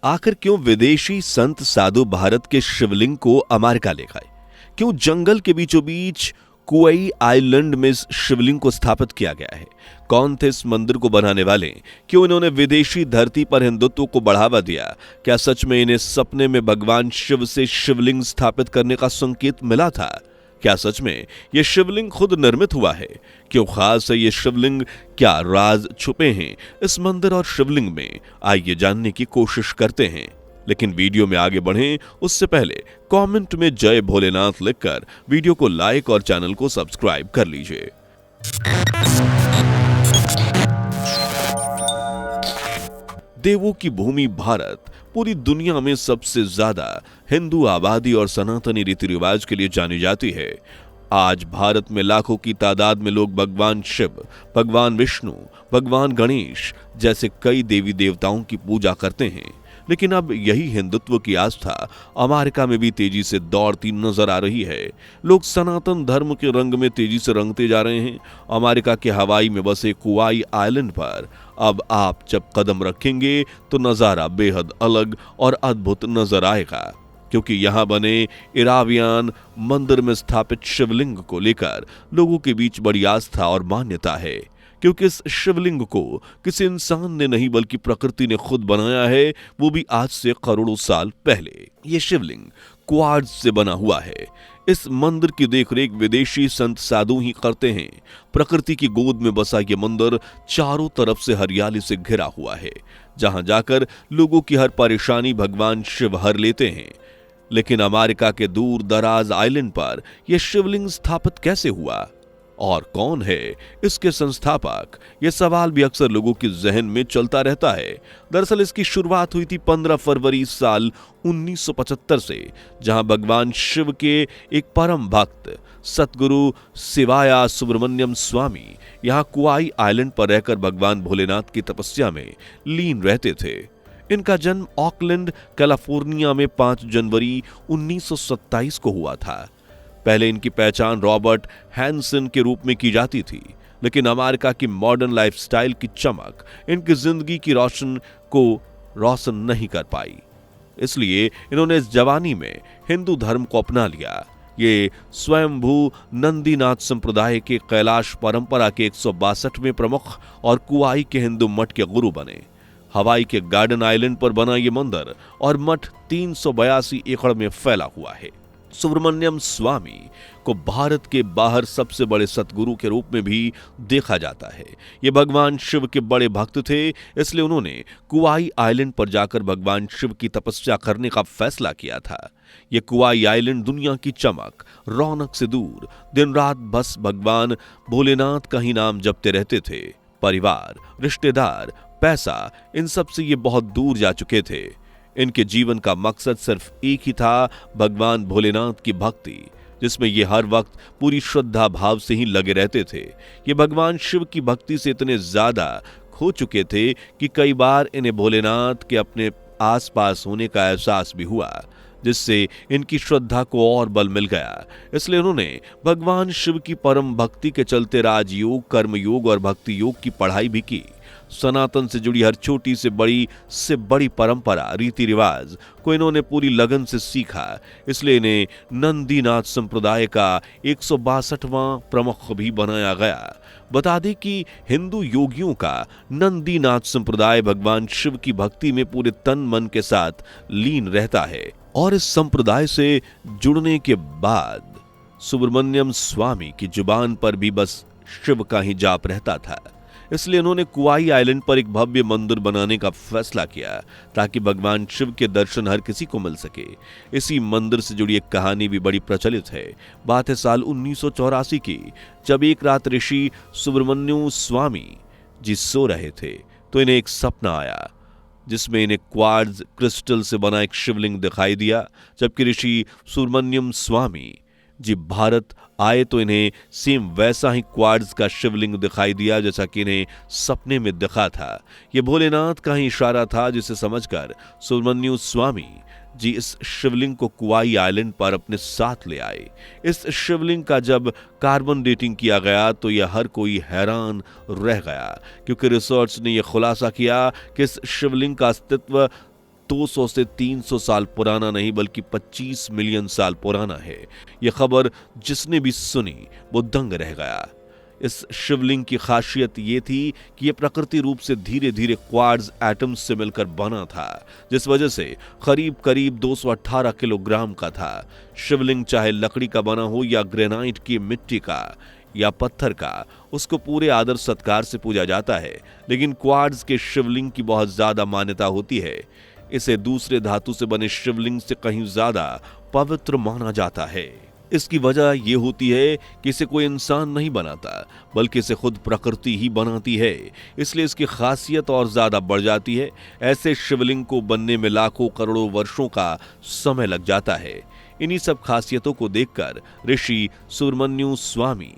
आखिर क्यों विदेशी संत साधु भारत के शिवलिंग को अमेरिका ले गए? क्यों जंगल के बीचों बीच कुआई आइलैंड में इस शिवलिंग को स्थापित किया गया है? कौन थे इस मंदिर को बनाने वाले? क्यों इन्होंने विदेशी धरती पर हिंदुत्व को बढ़ावा दिया? क्या सच में इन्हें सपने में भगवान शिव से शिवलिंग स्थापित करने का संकेत मिला था? क्या सच में यह शिवलिंग खुद निर्मित हुआ है? क्यों खास है ये शिवलिंग? क्या राज छुपे हैं इस मंदिर और शिवलिंग में? आइए जानने की कोशिश करते हैं। लेकिन वीडियो में आगे बढ़ें उससे पहले कमेंट में जय भोलेनाथ लिखकर वीडियो को लाइक और चैनल को सब्सक्राइब कर लीजिए। देवों की भूमि भारत पूरी दुनिया में सबसे ज्यादा हिंदू आबादी और सनातनी रीति रिवाज के लिए जानी जाती है। आज भारत में लाखों की तादाद में लोग भगवान शिव, भगवान विष्णु, भगवान गणेश जैसे कई देवी देवताओं की पूजा करते हैं। लेकिन अब यही हिंदुत्व की आस्था अमेरिका में भी तेजी से दौड़ती नजर आ रही है। लोग सनातन धर्म के रंग में तेजी से रंगते जा रहे हैं। अमेरिका के हवाई में बसे कुआई आइलैंड पर अब आप जब कदम रखेंगे तो नजारा बेहद अलग और अद्भुत नजर आएगा, क्योंकि यहां बने इरावियान मंदिर में स्थापित शिवलिंग को लेकर लोगों के बीच बड़ी आस्था और मान्यता है। क्योंकि इस शिवलिंग को किसी इंसान ने नहीं बल्कि प्रकृति ने खुद बनाया है, वो भी आज से करोड़ों साल पहले। ये शिवलिंग क्वार्ट्ज से बना हुआ है। इस मंदिर की देखरेख विदेशी संत साधु ही करते हैं। प्रकृति की गोद में बसा ये मंदिर चारों तरफ से हरियाली से घिरा हुआ है, जहां जाकर लोगों की हर परेशानी भगवान शिव हर लेते हैं। लेकिन अमेरिका के दूर दराज आइलैंड पर यह शिवलिंग स्थापित कैसे हुआ और कौन है इसके संस्थापक? यह सवाल भी अक्सर लोगों के जहन में चलता रहता है। दरअसल इसकी शुरुआत हुई थी 15 फरवरी साल 1975 से, जहां भगवान शिव के एक परम भक्त सतगुरु शिवाया सुब्रमण्यम स्वामी यहां कुआई आइलैंड पर रहकर भगवान भोलेनाथ की तपस्या में लीन रहते थे। इनका जन्म ऑकलैंड कैलिफोर्निया में 5 जनवरी 1927 को हुआ था। पहले इनकी पहचान रॉबर्ट हैंसन के रूप में की जाती थी, लेकिन अमेरिका की मॉडर्न लाइफस्टाइल की चमक इनकी जिंदगी की रोशन नहीं कर पाई। इसलिए इन्होंने इस जवानी में हिंदू धर्म को अपना लिया। ये स्वयंभू नंदीनाथ संप्रदाय के कैलाश परंपरा के 162वें प्रमुख और कुआई के हिंदू मठ के गुरु बने। हवाई के गार्डन आइलैंड पर बना ये मंदिर और मठ 382 एकड़ में फैला हुआ है। सुब्रमण्यम स्वामी को भारत के बाहर सबसे बड़े सतगुरु के रूप में भी देखा जाता है। ये भगवान शिव के बड़े भक्त थे, इसलिए उन्होंने कुआई आइलैंड पर जाकर भगवान शिव की तपस्या करने का फैसला किया था। ये कुआई आइलैंड दुनिया की चमक, रौनक से दूर दिन रात बस भगवान भोलेनाथ का ही नाम जपते रहते थे। परिवार, रिश्तेदार, पैसा, इन सब से ये बहुत दूर जा चुके थे। इनके जीवन का मकसद सिर्फ एक ही था, भगवान भोलेनाथ की भक्ति, जिसमें ये हर वक्त पूरी श्रद्धा भाव से ही लगे रहते थे। ये भगवान शिव की भक्ति से इतने ज्यादा खो चुके थे कि कई बार इन्हें भोलेनाथ के अपने आसपास होने का एहसास भी हुआ, जिससे इनकी श्रद्धा को और बल मिल गया। इसलिए उन्होंने भगवान शिव की परम भक्ति के चलते राजयोग, कर्मयोग और भक्ति योग की पढ़ाई भी की। सनातन से जुड़ी हर छोटी से बड़ी परंपरा, रीति रिवाज को इन्होंने पूरी लगन से सीखा। इसलिए इन्हें नंदीनाथ संप्रदाय का 162वां प्रमुख भी बनाया गया। बता दें कि हिंदू योगियों का नंदीनाथ संप्रदाय भगवान शिव की भक्ति में पूरे तन मन के साथ लीन रहता है और इस संप्रदाय से जुड़ने के बाद सुब्रमण्यम स्वामी की जुबान पर भी बस शिव का ही जाप रहता था। इसलिए उन्होंने कुआई आइलैंड पर एक भव्य मंदिर बनाने का फैसला किया, ताकि भगवान शिव के दर्शन हर किसी को मिल सके। इसी मंदिर से जुड़ी एक कहानी भी बड़ी प्रचलित है। बात है साल 1984 की, जब एक रात ऋषि सुब्रमण्यम स्वामी जी सो रहे थे तो इन्हें एक सपना आया, जिसमें इन्हें क्वार्ट्ज क्रिस्टल से बना एक शिवलिंग दिखाई दिया। जबकि ऋषि सुब्रमण्यम स्वामी जी भारत आए तो इन्हें सेम वैसा ही क्वार्ट्ज का शिवलिंग दिखाई दिया जैसा कि इन्हें सपने में दिखा था। यह भोलेनाथ का ही इशारा था, जिसे समझकर सुब्रमण्यम स्वामी जी इस शिवलिंग को कुआई आइलैंड पर अपने साथ ले आए। इस शिवलिंग का जब कार्बन डेटिंग किया गया तो यह हर कोई हैरान रह गया, क्योंकि रिसर्च ने यह खुलासा किया कि इस शिवलिंग का अस्तित्व 200 से 300 साल पुराना नहीं बल्कि 25 मिलियन साल पुराना है। यह खबर जिसने भी सुनी वो दंग रह गया। इस शिवलिंग की खासियत ये थी कि यह प्रकृति रूप से धीरे धीरे क्वार्ट्ज एटम्स से मिलकर बना था, जिस वजह से करीब करीब 218 किलोग्राम का था। शिवलिंग चाहे लकड़ी का बना हो या ग्रेनाइट की मिट्टी का या पत्थर का, उसको पूरे आदर सत्कार से पूजा जाता है। लेकिन क्वार्ट्ज के शिवलिंग की बहुत ज्यादा मान्यता होती है। इसे दूसरे धातु से बने शिवलिंग से कहीं ज्यादा पवित्र माना जाता है। इसकी वजह यह होती है कि इसे कोई इंसान नहीं बनाता बल्कि इसे खुद प्रकृति ही बनाती है, इसलिए इसकी खासियत और ज्यादा बढ़ जाती है। ऐसे शिवलिंग को बनने में लाखों करोड़ों वर्षों का समय लग जाता है। इन्हीं सब खासियतों को देखकर ऋषि सुब्रमण्यु स्वामी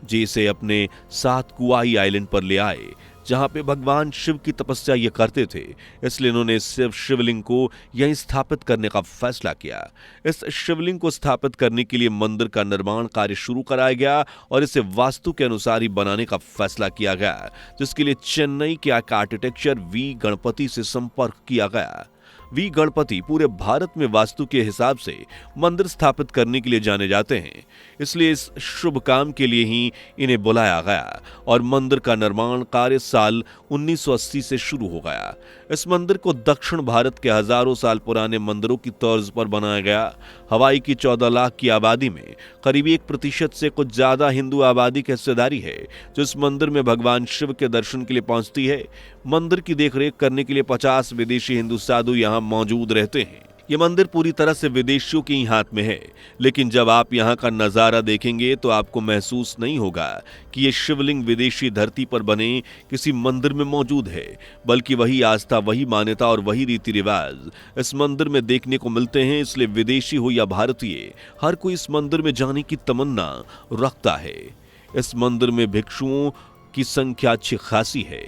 जी इसे अपने साथ कुआई आइलैंड पर ले आए, जहां पे भगवान शिव की तपस्या ये करते थे। इसलिए इन्होंने सिर्फ शिवलिंग को यहीं स्थापित करने का फैसला किया। इस शिवलिंग को स्थापित करने के लिए मंदिर का निर्माण कार्य शुरू कराया गया और इसे वास्तु के अनुसार ही बनाने का फैसला किया गया, जिसके लिए चेन्नई के आर्किटेक्चर वी गणपति से संपर्क किया गया। वी गणपति पूरे भारत में वास्तु के हिसाब से मंदिर स्थापित करने के लिए जाने जाते हैं, इसलिए इस शुभ काम के लिए ही इन्हें बुलाया गया और मंदिर का निर्माण कार्य साल 1980 से शुरू हो गया। इस मंदिर को दक्षिण भारत के हजारों साल पुराने मंदिरों की तर्ज पर बनाया गया। हवाई की 14 लाख की आबादी में करीब 1% से कुछ ज्यादा हिंदू आबादी की हिस्सेदारी है, जो इस मंदिर में भगवान शिव के दर्शन के लिए पहुंचती है। मंदिर की देखरेख करने के लिए 50 विदेशी हिंदू साधु यहाँ मौजूद रहते हैं। ये मंदिर पूरी तरह से विदेशियों के ही हाथ में है, लेकिन जब आप यहाँ का नजारा देखेंगे तो आपको महसूस नहीं होगा कि ये शिवलिंग विदेशी धरती पर बने किसी मंदिर में मौजूद है, बल्कि वही आस्था, वही मान्यता और वही रीति रिवाज इस मंदिर में देखने को मिलते हैं। इसलिए विदेशी हो या भारतीय, हर कोई इस मंदिर में जाने की तमन्ना रखता है। इस मंदिर में भिक्षुओं की संख्या अच्छी खासी है,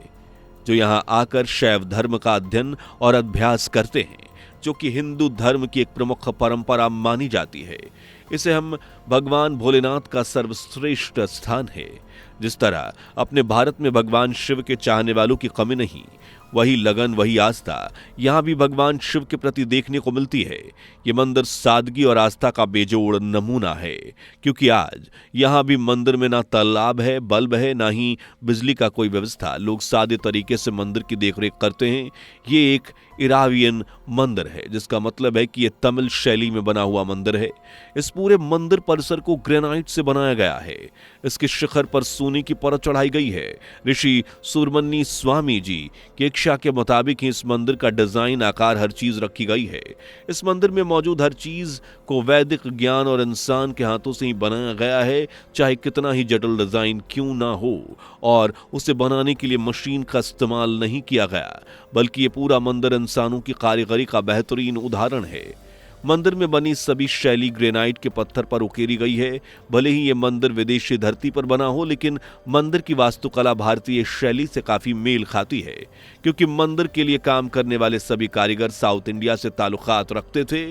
जो यहाँ आकर शैव धर्म का अध्ययन और अभ्यास करते हैं, जो कि हिंदू धर्म की एक प्रमुख परंपरा मानी जाती है। इसे हम भगवान भोलेनाथ का सर्वश्रेष्ठ स्थान है। जिस तरह अपने भारत में भगवान शिव के चाहने वालों की कमी नहीं, वही लगन, वही आस्था यहाँ भी भगवान शिव के प्रति देखने को मिलती है। ये मंदिर सादगी और आस्था का बेजोड़ नमूना है, क्योंकि आज यहाँ भी मंदिर में ना तालाब है, बल्ब है, ना ही बिजली का कोई व्यवस्था। लोग सादे तरीके से मंदिर की देखरेख करते हैं। ये एक इरावियन मंदिर है, जिसका मतलब है कि यह तमिल शैली में बना हुआ मंदिर है। इस पूरे मंदिर परिसर को ग्रेनाइट से बनाया गया है। इसके शिखर पर सोने की परत चढ़ाई गई है। ऋषि सुब्रमण्यु स्वामी जी की इच्छा के मुताबिक ही इस मंदिर का डिजाइन, आकार, हर चीज रखी गई है। इस मंदिर में मौजूद हर चीज को वैदिक ज्ञान और इंसान के हाथों से ही बनाया गया है, चाहे कितना ही जटिल डिजाइन क्यों ना हो। और उसे बनाने के लिए मशीन का इस्तेमाल नहीं किया गया, बल्कि ये पूरा मंदिर इंसानों की कारीगरी का बेहतरीन उदाहरण है। मंदिर में बनी सभी शैली ग्रेनाइट के पत्थर पर उकेरी गई है। भले ही ये मंदिर विदेशी धरती पर बना हो, लेकिन मंदिर की वास्तुकला भारतीय शैली से काफी मेल खाती है, क्योंकि मंदिर के लिए काम करने वाले सभी कारीगर साउथ इंडिया से ताल्लुकात रखते थे।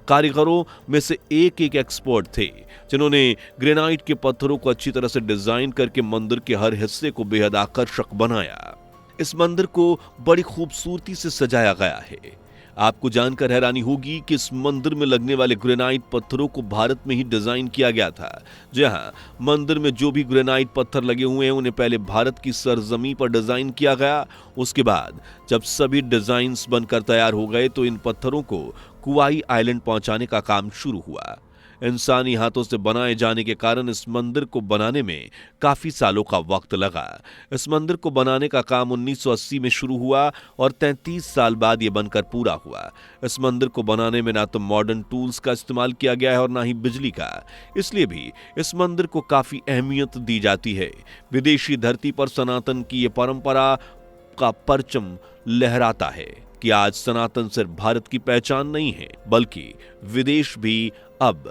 कारीगरों में से एक एक्सपर्ट थे, जिन्होंने ग्रेनाइट के पत्थरों को अच्छी तरह से डिजाइन करके मंदिर के हर हिस्से को बेहद आकर्षक बनाया। इस मंदिर को बड़ी खूबसूरती से सजाया गया है। आपको जानकर हैरानी होगी कि इस मंदिर में लगने वाले ग्रेनाइट पत्थरों को भारत में ही डिजाइन किया गया था। जहां मंदिर में जो भी ग्रेनाइट पत्थर लगे हुए हैं, उन्हें पहले भारत की सरजमी पर डिजाइन किया गया। उसके बाद जब सभी डिजाइन्स बनकर तैयार हो गए तो इन पत्थरों को कुआई आइलैंड पहुंचाने का काम शुरू हुआ। इंसानी हाथों से बनाए जाने के कारण इस मंदिर को बनाने में काफी सालों का वक्त लगा। इस मंदिर को बनाने का काम 1980 में शुरू हुआ और 33 साल बाद यह बनकर पूरा हुआ। इस मंदिर को बनाने में ना तो मॉडर्न टूल्स का इस्तेमाल किया गया है और ना ही बिजली का, इसलिए भी इस मंदिर को काफी अहमियत दी जाती है। विदेशी धरती पर सनातन की ये परंपरा का परचम लहराता है कि आज सनातन सिर्फ भारत की पहचान नहीं है, बल्कि विदेश भी अब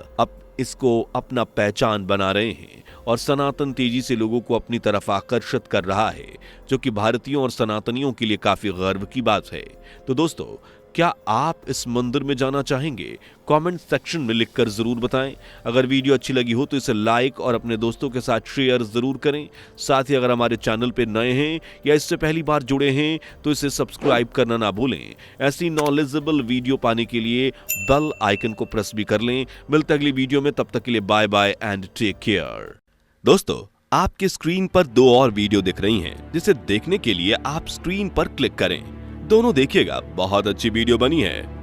इसको अपना पहचान बना रहे हैं और सनातन तेजी से लोगों को अपनी तरफ आकर्षित कर रहा है, जो कि भारतीयों और सनातनियों के लिए काफी गर्व की बात है। तो दोस्तों, क्या आप इस मंदिर में जाना चाहेंगे? कमेंट सेक्शन में लिखकर जरूर बताएं। अगर वीडियो अच्छी लगी हो तो इसे लाइक और अपने दोस्तों के साथ शेयर जरूर करें। साथ ही अगर हमारे चैनल पे नए हैं या इससे पहली बार जुड़े हैं तो इसे सब्सक्राइब करना ना भूलें। ऐसी नॉलेजेबल वीडियो पाने के लिए बेल आइकन को प्रेस भी कर लें। मिलते अगली वीडियो में, तब तक के लिए bye bye and take care. दोस्तों, आपके स्क्रीन पर 2 और वीडियो दिख रही हैं, जिसे देखने के लिए आप स्क्रीन पर क्लिक करें। दोनों देखिएगा, बहुत अच्छी वीडियो बनी है।